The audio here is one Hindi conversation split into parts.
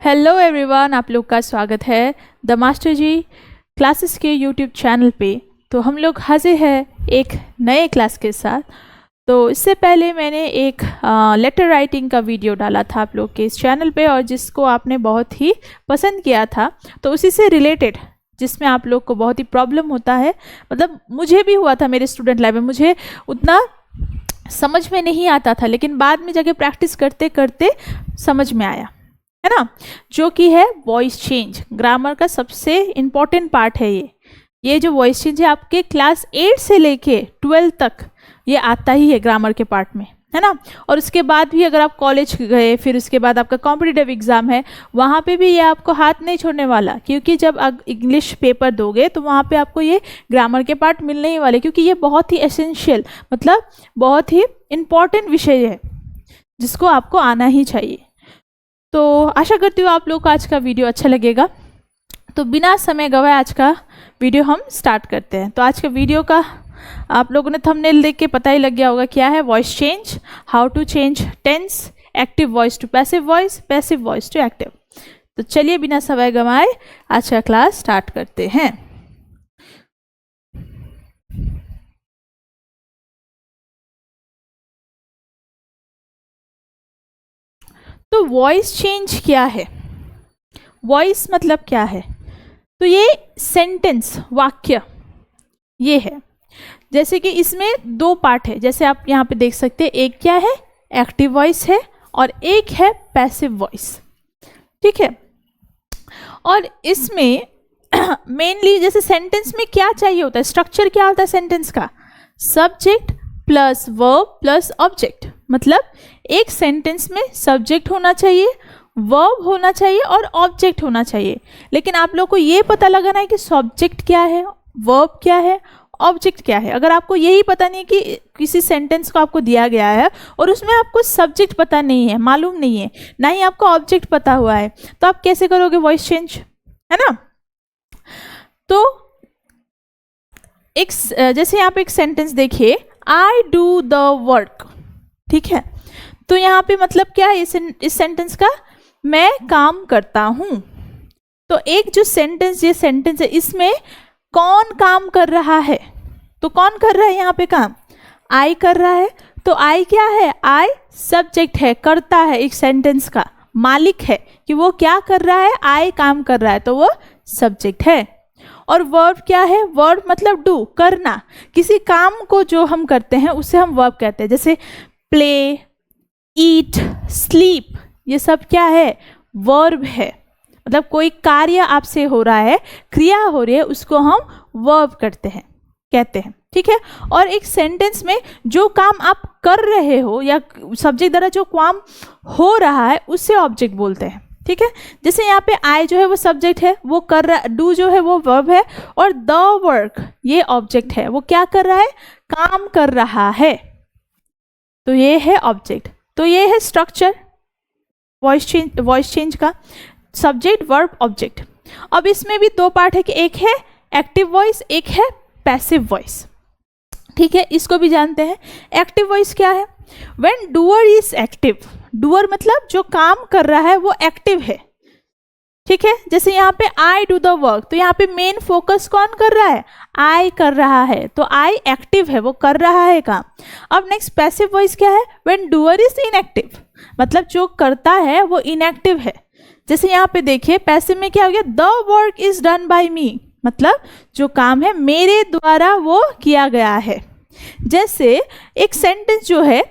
हेलो एवरीवन, आप लोग का स्वागत है द मास्टर जी क्लासेस के यूट्यूब चैनल पे। तो हम लोग हाजिर हैं एक नए क्लास के साथ। तो इससे पहले मैंने एक लेटर राइटिंग का वीडियो डाला था आप लोग के इस चैनल पे, और जिसको आपने बहुत ही पसंद किया था। तो उसी से रिलेटेड, जिसमें आप लोग को बहुत ही प्रॉब्लम होता है, मतलब मुझे भी हुआ था मेरे स्टूडेंट लाइफ में, मुझे उतना समझ में नहीं आता था, लेकिन बाद में जाके प्रैक्टिस करते करते समझ में आया, है ना। जो कि है वॉइस चेंज। ग्रामर का सबसे इम्पॉर्टेंट पार्ट है ये जो वॉइस चेंज है, आपके क्लास 8 से लेके 12 तक ये आता ही है ग्रामर के पार्ट में, है ना। और उसके बाद भी अगर आप कॉलेज गए, फिर उसके बाद आपका कॉम्पिटिटिव एग्जाम है, वहाँ पे भी ये आपको हाथ नहीं छोड़ने वाला, क्योंकि जब आप इंग्लिश पेपर दोगे तो वहाँ पे आपको ये ग्रामर के पार्ट मिलने ही वाले, क्योंकि ये बहुत ही एसेंशियल, मतलब बहुत ही इम्पॉर्टेंट विषय है जिसको आपको आना ही चाहिए। तो आशा करती हूँ आप लोग को आज का वीडियो अच्छा लगेगा। तो बिना समय गवाए आज का वीडियो हम स्टार्ट करते हैं। तो आज का वीडियो का आप लोगों ने थंबनेल देख के पता ही लग गया होगा क्या है, voice change, how to change tense, active voice to passive voice, passive voice to active. तो चलिए बिना समय गवाए आज का क्लास स्टार्ट करते हैं। तो वॉइस चेंज क्या है, वॉइस मतलब क्या है? तो ये सेंटेंस, वाक्य ये है। जैसे कि इसमें दो पार्ट है, जैसे आप यहाँ पे देख सकते हैं, एक क्या है, एक्टिव वॉइस है, और एक है पैसिव वॉइस, ठीक है। और इसमें मेनली जैसे सेंटेंस में क्या चाहिए होता है, स्ट्रक्चर क्या होता है सेंटेंस का, subject plus verb plus object. मतलब एक सेंटेंस में सब्जेक्ट होना चाहिए, वर्ब होना चाहिए और ऑब्जेक्ट होना चाहिए। लेकिन आप लोग को ये पता लगाना है कि सब्जेक्ट क्या है, वर्ब क्या है, ऑब्जेक्ट क्या है। अगर आपको यही पता नहीं कि किसी सेंटेंस को आपको दिया गया है और उसमें आपको सब्जेक्ट पता नहीं है, मालूम नहीं है, ना ही आपको ऑब्जेक्ट पता हुआ है, तो आप कैसे करोगे वॉइस चेंज, है ना। तो एक जैसे यहाँ पे एक सेंटेंस देखिए, आई डू द वर्क, ठीक है। तो यहाँ पे मतलब क्या है इस सेंटेंस का, मैं काम करता हूँ। तो एक जो सेंटेंस, ये सेंटेंस है, इसमें कौन काम कर रहा है, तो कौन कर रहा है यहाँ पे काम, आई कर रहा है। तो आई क्या है, आई सब्जेक्ट है, करता है, एक सेंटेंस का मालिक है कि वो क्या कर रहा है, आई काम कर रहा है, तो वो सब्जेक्ट है। और वर्ब क्या है, वर्ब मतलब डू, करना, किसी काम को जो हम करते हैं उसे हम वर्ब कहते हैं। जैसे प्ले, ईट, स्लीप, ये सब क्या है, वर्ब है। मतलब कोई कार्य आपसे हो रहा है, क्रिया हो रही है, उसको हम वर्ब कहते हैं, ठीक है। और एक सेंटेंस में जो काम आप कर रहे हो या सब्जेक्ट द्वारा जो काम हो रहा है उसे ऑब्जेक्ट बोलते हैं, ठीक है। जैसे यहाँ पे आई जो है वो सब्जेक्ट है, वो कर रहा, डू जो है वो वर्ब है, और द वर्क ये ऑब्जेक्ट है, वो क्या कर रहा है, काम कर रहा है, तो ये है ऑब्जेक्ट। तो ये है स्ट्रक्चर वॉइस चेंज का, सब्जेक्ट वर्ब ऑब्जेक्ट। अब इसमें भी दो पार्ट है कि एक है एक्टिव वॉइस, एक है पैसिव वॉइस, ठीक है। इसको भी जानते हैं। एक्टिव वॉइस क्या है, when doer is active, doer मतलब जो काम कर रहा है वो एक्टिव है, ठीक है। जैसे यहाँ पे आई डू द वर्क, तो यहाँ पे मेन फोकस कौन कर रहा है, आई कर रहा है, तो आई एक्टिव है, वो कर रहा है काम। अब नेक्स्ट पैसिव वॉइस क्या है, व्हेन डूअर इज इनएक्टिव, मतलब जो करता है वो इनएक्टिव है। जैसे यहाँ पे देखिए पैसिव में क्या हो गया, the work is done by me, मतलब जो काम है मेरे द्वारा वो किया गया है। जैसे एक सेंटेंस जो है,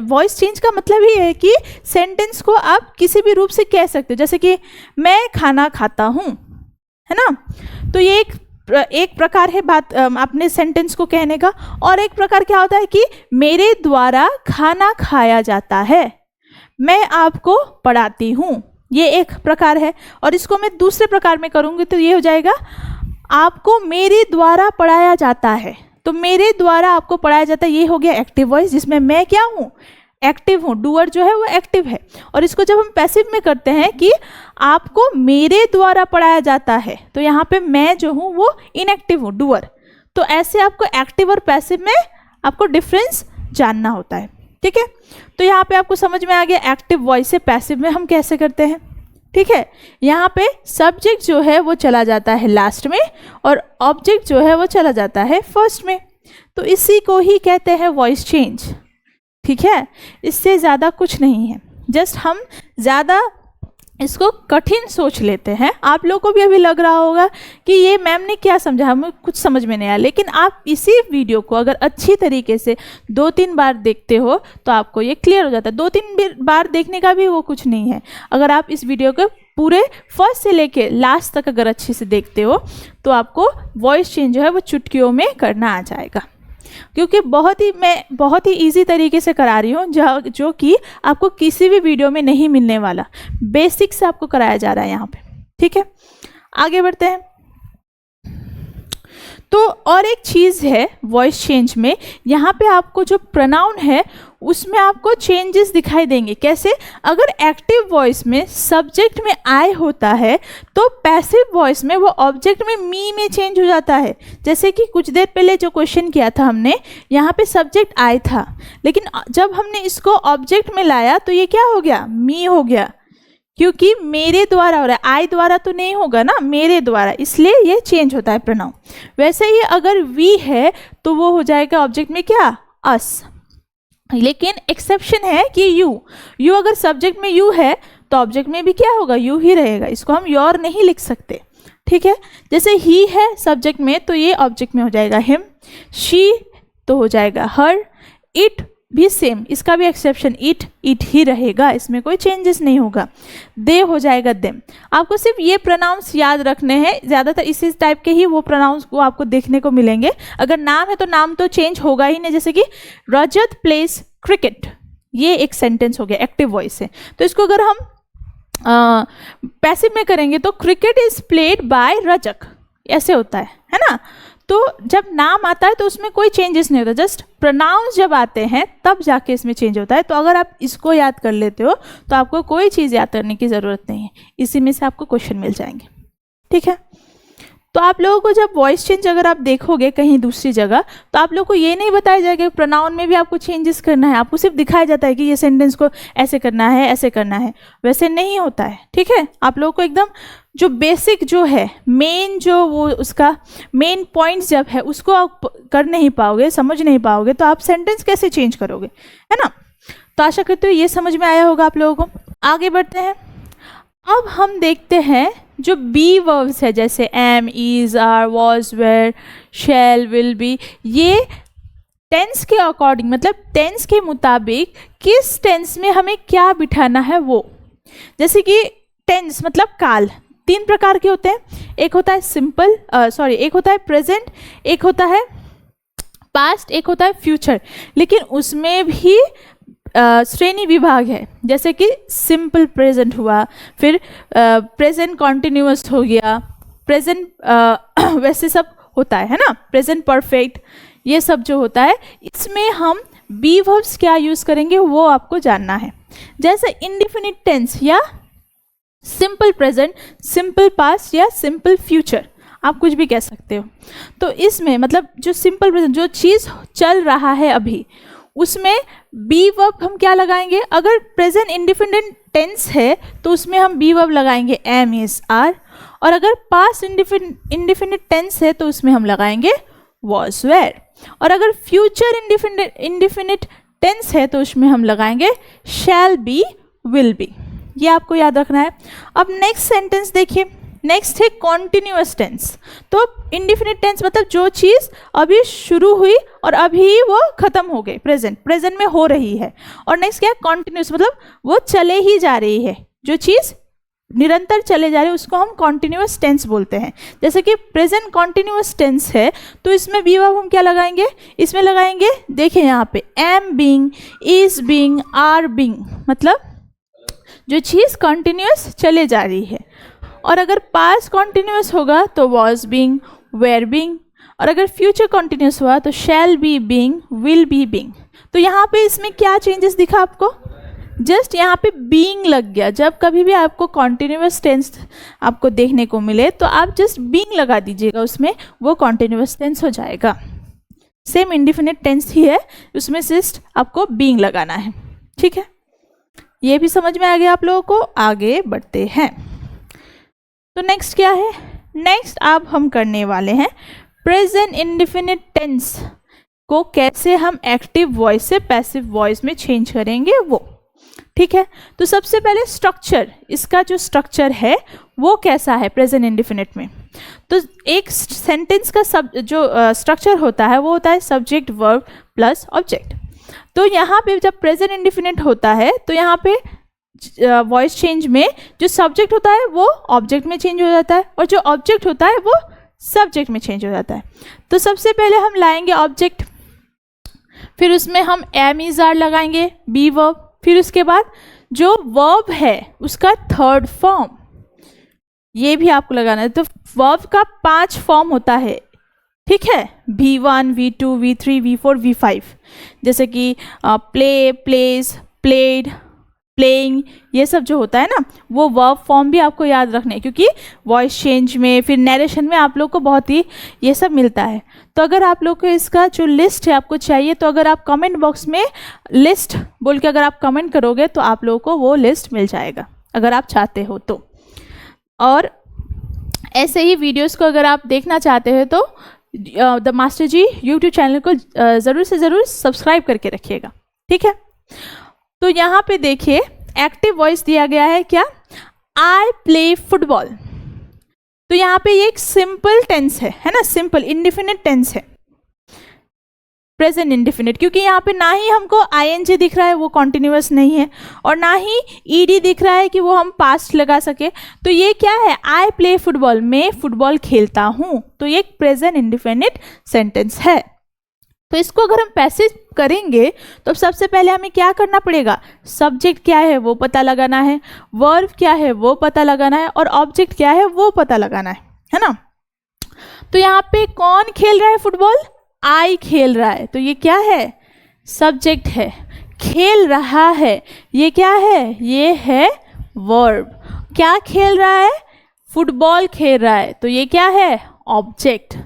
वॉइस चेंज का मतलब ही है कि सेंटेंस को आप किसी भी रूप से कह सकते हो। जैसे कि मैं खाना खाता हूँ, है ना। तो ये एक प्रकार है बात अपने सेंटेंस को कहने का। और एक प्रकार क्या होता है कि मेरे द्वारा खाना खाया जाता है, मैं आपको पढ़ाती हूँ, ये एक प्रकार है। और इसको मैं दूसरे प्रकार में करूँगी तो ये हो जाएगा, आपको मेरे द्वारा पढ़ाया जाता है, तो मेरे द्वारा आपको पढ़ाया जाता है, ये हो गया एक्टिव वॉइस, जिसमें मैं क्या हूँ, एक्टिव हूँ, डूअर जो है वो एक्टिव है। और इसको जब हम पैसिव में करते हैं कि आपको मेरे द्वारा पढ़ाया जाता है, तो यहाँ पे मैं जो हूँ वो इनएक्टिव हूँ, डूअर। तो ऐसे आपको एक्टिव और पैसिव में आपको डिफरेंस जानना होता है, ठीक है। तो यहाँ पे आपको समझ में आ गया एक्टिव वॉइस से पैसिव में हम कैसे करते हैं, ठीक है। यहाँ पे सब्जेक्ट जो है वो चला जाता है लास्ट में और ऑब्जेक्ट जो है वो चला जाता है फर्स्ट में। तो इसी को ही कहते हैं वॉइस चेंज, ठीक है। इससे ज़्यादा कुछ नहीं है, जस्ट हम ज़्यादा इसको कठिन सोच लेते हैं। आप लोगों को भी अभी लग रहा होगा कि ये मैम ने क्या समझा, हमें कुछ समझ में नहीं आया, लेकिन आप इसी वीडियो को अगर अच्छी तरीके से 2-3 बार देखते हो तो आपको ये क्लियर हो जाता है। 2-3 बार देखने का भी वो कुछ नहीं है। अगर आप इस वीडियो को पूरे फर्स्ट से लेके लास्ट तक अगर अच्छे से देखते हो तो आपको वॉइस चेंज जो है वो चुटकियों में करना आ जाएगा, क्योंकि मैं बहुत ही इजी तरीके से करा रही हूँ, जो कि आपको किसी भी वीडियो में नहीं मिलने वाला। बेसिक से आपको कराया जा रहा है यहाँ पे, ठीक है। आगे बढ़ते हैं। तो और एक चीज़ है वॉइस चेंज में, यहाँ पे आपको जो प्रोनाउन है उसमें आपको चेंजेस दिखाई देंगे। कैसे? अगर एक्टिव वॉइस में सब्जेक्ट में आई होता है तो पैसिव वॉइस में वो ऑब्जेक्ट में मी में चेंज हो जाता है। जैसे कि कुछ देर पहले जो क्वेश्चन किया था हमने, यहाँ पे सब्जेक्ट आई था, लेकिन जब हमने इसको ऑब्जेक्ट में लाया तो ये क्या हो गया? मी हो गया, क्योंकि मेरे द्वारा हो रहा है, आई द्वारा तो नहीं होगा ना, मेरे द्वारा, इसलिए ये चेंज होता है प्रोनाउन। वैसे ही अगर वी है तो वो हो जाएगा ऑब्जेक्ट में क्या? अस। लेकिन एक्सेप्शन है कि यू अगर सब्जेक्ट में यू है तो ऑब्जेक्ट में भी क्या होगा? यू ही रहेगा। इसको हम योर नहीं लिख सकते, ठीक है। जैसे ही है सब्जेक्ट में तो ये ऑब्जेक्ट में हो जाएगा हिम, शी तो हो जाएगा हर, इट भी सेम, इसका भी एक्सेप्शन इट ही रहेगा, इसमें कोई चेंजेस नहीं होगा। दे हो जाएगा देम। आपको सिर्फ ये प्रोनाउंस याद रखने हैं, ज़्यादातर इसी टाइप के ही वो प्रोनाउंस को आपको देखने को मिलेंगे। अगर नाम है तो नाम तो चेंज होगा ही नहीं, जैसे कि रजत प्लेस क्रिकेट, ये एक सेंटेंस हो गया, एक्टिव वॉइस है। तो इसको अगर हम पैसिव में करेंगे तो cricket is played by Rajak, ऐसे होता है ना। तो जब नाम आता है तो उसमें कोई चेंजेस नहीं होता, जस्ट प्रोनाउंस जब आते हैं तब जाके इसमें चेंज होता है। तो अगर आप इसको याद कर लेते हो तो आपको कोई चीज़ याद करने की ज़रूरत नहीं है, इसी में से आपको क्वेश्चन मिल जाएंगे, ठीक है। तो आप लोगों को जब वॉइस चेंज अगर आप देखोगे कहीं दूसरी जगह तो आप लोगों को ये नहीं बताया जाएगा कि प्रोनाउन में भी आपको चेंजेस करना है, आपको सिर्फ दिखाया जाता है कि ये सेंटेंस को ऐसे करना है, ऐसे करना है, वैसे नहीं होता है, ठीक है। आप लोगों को एकदम जो बेसिक जो है, मेन जो वो उसका मेन पॉइंट जब है उसको आप कर नहीं पाओगे, समझ नहीं पाओगे, तो आप सेंटेंस कैसे चेंज करोगे, है ना। तो आशा करते हो ये समझ में आया होगा आप लोगों को। आगे बढ़ते हैं। अब हम देखते हैं जो बी वर्ब्स है, जैसे am, is, are, was, were, shall, will be, ये टेंस के अकॉर्डिंग, मतलब टेंस के मुताबिक किस टेंस में हमें क्या बिठाना है वो। जैसे कि टेंस मतलब काल 3 प्रकार के होते हैं। एक होता है सिंपल एक होता है प्रेजेंट, एक होता है पास्ट, एक होता है फ्यूचर। लेकिन उसमें भी श्रेणी विभाग है, जैसे कि सिंपल प्रेजेंट हुआ, फिर प्रेजेंट कॉन्टिन्यूअस हो गया, प्रेजेंट वैसे सब होता है ना, प्रेजेंट परफेक्ट, ये सब जो होता है इसमें हम बी वर्ब्स क्या यूज़ करेंगे वो आपको जानना है। जैसे इंडिफिनिट टेंस या सिंपल प्रेजेंट, सिंपल पास्ट या सिंपल फ्यूचर, आप कुछ भी कह सकते हो। तो इसमें मतलब जो सिंपल प्रेजेंट, जो चीज़ चल रहा है अभी, उसमें बी वर्ब हम क्या लगाएंगे? अगर प्रेजेंट इंडिफिनिट टेंस है तो उसमें हम बी वर्ब लगाएंगे एम, इज, आर, और अगर पास्ट इंडिफिनिट टेंस है तो उसमें हम लगाएंगे वॉज, वेर, और अगर फ्यूचर इंडिफिनिट टेंस है तो उसमें हम लगाएंगे शैल बी, विल बी। ये आपको याद रखना है। अब नेक्स्ट सेंटेंस देखिए, नेक्स्ट है कॉन्टिन्यूअस टेंस। तो इंडिफिनिट टेंस मतलब जो चीज़ अभी शुरू हुई और अभी वो खत्म हो गई, प्रेजेंट में हो रही है। और नेक्स्ट क्या है? कॉन्टिन्यूअस, मतलब वो चले ही जा रही है, जो चीज़ निरंतर चले जा रही है उसको हम कॉन्टिन्यूअस टेंस बोलते हैं। जैसे कि प्रेजेंट कॉन्टिन्यूअस टेंस है तो इसमें बी वर्ब हम क्या लगाएंगे? इसमें लगाएंगे, देखिए यहाँ पे am being, is being, are being, मतलब जो चीज़ कॉन्टिन्यूअस चले जा रही है। और अगर पास्ट कॉन्टिन्यूअस होगा तो वॉज बीइंग, वेयर बीइंग, और अगर फ्यूचर कॉन्टिन्यूअस हुआ तो shall be being, will be being. तो यहाँ पे इसमें क्या चेंजेस दिखा आपको? जस्ट यहाँ पे बीइंग लग गया। जब कभी भी आपको कॉन्टिन्यूअस टेंस आपको देखने को मिले तो आप जस्ट बीइंग लगा दीजिएगा उसमें, वो कॉन्टिन्यूअस टेंस हो जाएगा। सेम इंडिफिनिट टेंस ही है, उसमें जस्ट आपको बीइंग लगाना है, ठीक है। ये भी समझ में आ गया आप लोगों को, आगे बढ़ते हैं। तो नेक्स्ट क्या है, नेक्स्ट अब हम करने वाले हैं प्रेजेंट इंडेफिनिट टेंस को कैसे हम एक्टिव वॉइस से पैसिव वॉइस में चेंज करेंगे वो, ठीक है। तो सबसे पहले स्ट्रक्चर, इसका जो स्ट्रक्चर है वो कैसा है प्रेजेंट इंडेफिनिट में। तो एक सेंटेंस का जो स्ट्रक्चर होता है वो होता है सब्जेक्ट वर्ब प्लस ऑब्जेक्ट। तो यहाँ पे जब प्रेजेंट इंडेफिनिट होता है तो यहाँ पे वॉइस चेंज में जो सब्जेक्ट होता है वो ऑब्जेक्ट में चेंज हो जाता है और जो ऑब्जेक्ट होता है वो सब्जेक्ट में चेंज हो जाता है। तो सबसे पहले हम लाएंगे ऑब्जेक्ट, फिर उसमें हम एम इज आर लगाएंगे, बी वर्ब, फिर उसके बाद जो वर्ब है उसका थर्ड फॉर्म, ये भी आपको लगाना है। तो वर्ब का 5 फॉर्म होता है, ठीक है, V1, V2, V3, V4, V5, जैसे कि प्ले, प्लेज, प्लेड, प्लेइंग, ये सब जो होता है ना वो वर्ब फॉर्म भी आपको याद रखने हैं, क्योंकि वॉइस चेंज में फिर नरेशन में आप लोग को बहुत ही ये सब मिलता है। तो अगर आप लोग को इसका जो लिस्ट है आपको चाहिए तो अगर आप कमेंट बॉक्स में लिस्ट बोल के अगर आप कमेंट करोगे तो आप लोगों को वो लिस्ट मिल जाएगा अगर आप चाहते हो तो। और ऐसे ही वीडियोस को अगर आप देखना चाहते हैं तो the master ji YouTube channel को ज़रूर से ज़रूर सब्सक्राइब करके रखिएगा, ठीक है। तो यहाँ पे देखिए एक्टिव वॉइस दिया गया है क्या, आई प्ले फुटबॉल। तो यहाँ पे ये एक सिंपल टेंस है ना, सिंपल इंडेफिनिट टेंस है प्रेजेंट इंडेफिनिट, क्योंकि यहाँ पे ना ही हमको आईएनजी दिख रहा है वो कॉन्टिन्यूअस नहीं है और ना ही ईडी दिख रहा है कि वो हम पास्ट लगा सके। तो ये क्या है, आई प्ले फुटबॉल, मैं फुटबॉल खेलता हूँ। तो ये एक प्रेजेंट इंडेफिनिट सेंटेंस है। तो इसको अगर हम पैसिव करेंगे तो सबसे पहले हमें क्या करना पड़ेगा, सब्जेक्ट क्या है वो पता लगाना है, वर्ब क्या है वो पता लगाना है और ऑब्जेक्ट क्या है वो पता लगाना है ना। तो यहाँ पे कौन खेल रहा है फुटबॉल, आई खेल रहा है, तो ये क्या है, सब्जेक्ट है। खेल रहा है, ये क्या है, ये है वर्ब। क्या खेल रहा है, फुटबॉल खेल रहा है, तो ये क्या है, ऑब्जेक्ट।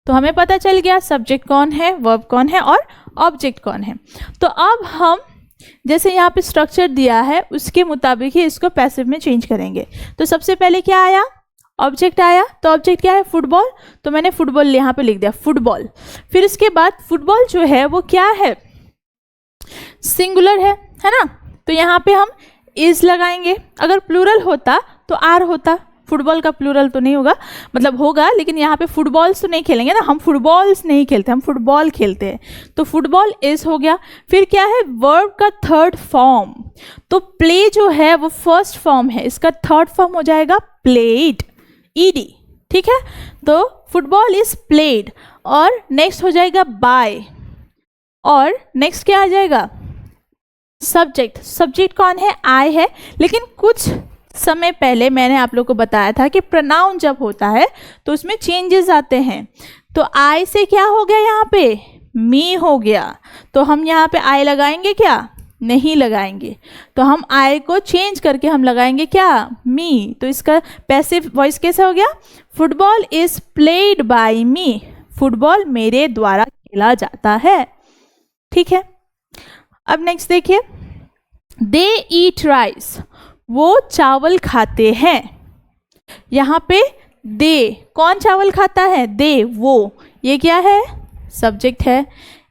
तो हमें पता चल गया सब्जेक्ट कौन है, वर्ब कौन है और ऑब्जेक्ट कौन है। तो अब हम जैसे यहाँ पे स्ट्रक्चर दिया है उसके मुताबिक ही इसको पैसिव में चेंज करेंगे। तो सबसे पहले क्या आया, ऑब्जेक्ट आया। तो ऑब्जेक्ट क्या है, फुटबॉल, तो मैंने फुटबॉल यहाँ पे लिख दिया, फुटबॉल। फिर इसके बाद फुटबॉल जो है वो क्या है, सिंगुलर है ना। तो यहाँ पे हम इज लगाएंगे, अगर प्लूरल होता तो आर होता, फुटबॉल का प्लूरल तो नहीं होगा, मतलब होगा लेकिन यहाँ पे फुटबॉल्स तो नहीं खेलेंगे ना, हम फुटबॉल्स नहीं खेलते, हम फुटबॉल खेलते हैं। तो फुटबॉल इज हो गया। फिर क्या है, वर्ब का थर्ड फॉर्म, तो प्ले जो है वो फर्स्ट फॉर्म है, इसका थर्ड फॉर्म हो जाएगा प्लेड, ईडी, ठीक है। तो फुटबॉल इज प्लेड और नेक्स्ट हो जाएगा बाय, और नेक्स्ट क्या आ जाएगा, सब्जेक्ट। सब्जेक्ट कौन है, आई है। लेकिन कुछ समय पहले मैंने आप लोग को बताया था कि प्रोनाउन जब होता है तो उसमें चेंजेस आते हैं। तो आई से क्या हो गया, यहाँ पे मी हो गया। तो हम यहाँ पे आई लगाएंगे क्या, नहीं लगाएंगे। तो हम आई को चेंज करके हम लगाएंगे क्या, मी। तो इसका पैसिव वॉइस कैसा हो गया, football is played by me, football मेरे द्वारा खेला जाता है, ठीक है। अब नेक्स्ट देखिए, दे ईट राइस, वो चावल खाते हैं। यहाँ पे दे, कौन चावल खाता है, दे, वो, ये क्या है, सब्जेक्ट है।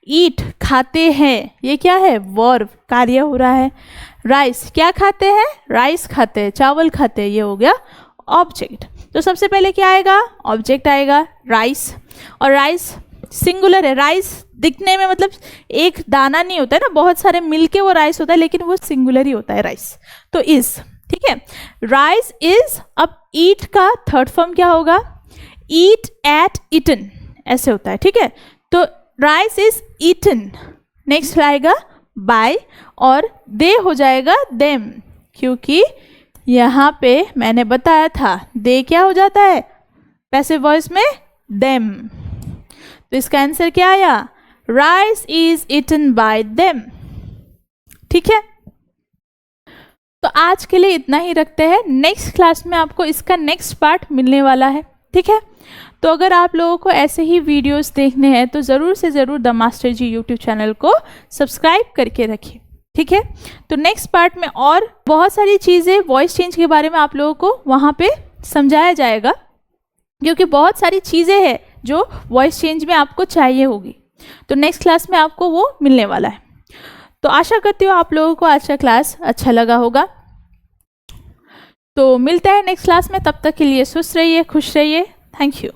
ईट, खाते हैं, ये क्या है, वर्ब, कार्य हो रहा है। राइस, क्या खाते हैं, राइस खाते हैं, चावल खाते हैं, ये हो गया ऑब्जेक्ट। तो सबसे पहले क्या आएगा, ऑब्जेक्ट आएगा, राइस। और राइस सिंगुलर है, राइस दिखने में मतलब एक दाना नहीं होता है ना, बहुत सारे मिलके वो राइस होता है, लेकिन वो सिंगुलर ही होता है राइस। तो इज, ठीक है, राइस इज। अब ईट का थर्ड फॉर्म क्या होगा, ईट, एट, ईटन, ऐसे होता है, ठीक है। तो राइस इज ईटन, नेक्स्ट आएगा बाय और दे हो जाएगा देम, क्योंकि यहाँ पे मैंने बताया था दे क्या हो जाता है पैसिव वॉइस में, देम। तो इसका आंसर क्या आया, rice is eaten by them, ठीक है। तो आज के लिए इतना ही रखते हैं, नेक्स्ट क्लास में आपको इसका नेक्स्ट पार्ट मिलने वाला है, ठीक है। तो अगर आप लोगों को ऐसे ही वीडियोस देखने हैं तो ज़रूर से ज़रूर the master ji YouTube channel को सब्सक्राइब करके रखिए। ठीक है। तो नेक्स्ट पार्ट में और बहुत सारी चीज़ें वॉइस चेंज के बारे में आप लोगों को वहाँ पे समझाया जाएगा, क्योंकि बहुत सारी चीज़ें हैं जो वॉइस चेंज में आपको चाहिए होगी। तो नेक्स्ट क्लास में आपको वो मिलने वाला है। तो आशा करती हूँ आप लोगों को आज का क्लास अच्छा लगा होगा। तो मिलते हैं नेक्स्ट क्लास में, तब तक के लिए स्वस्थ रहिए, खुश रहिए। Thank you.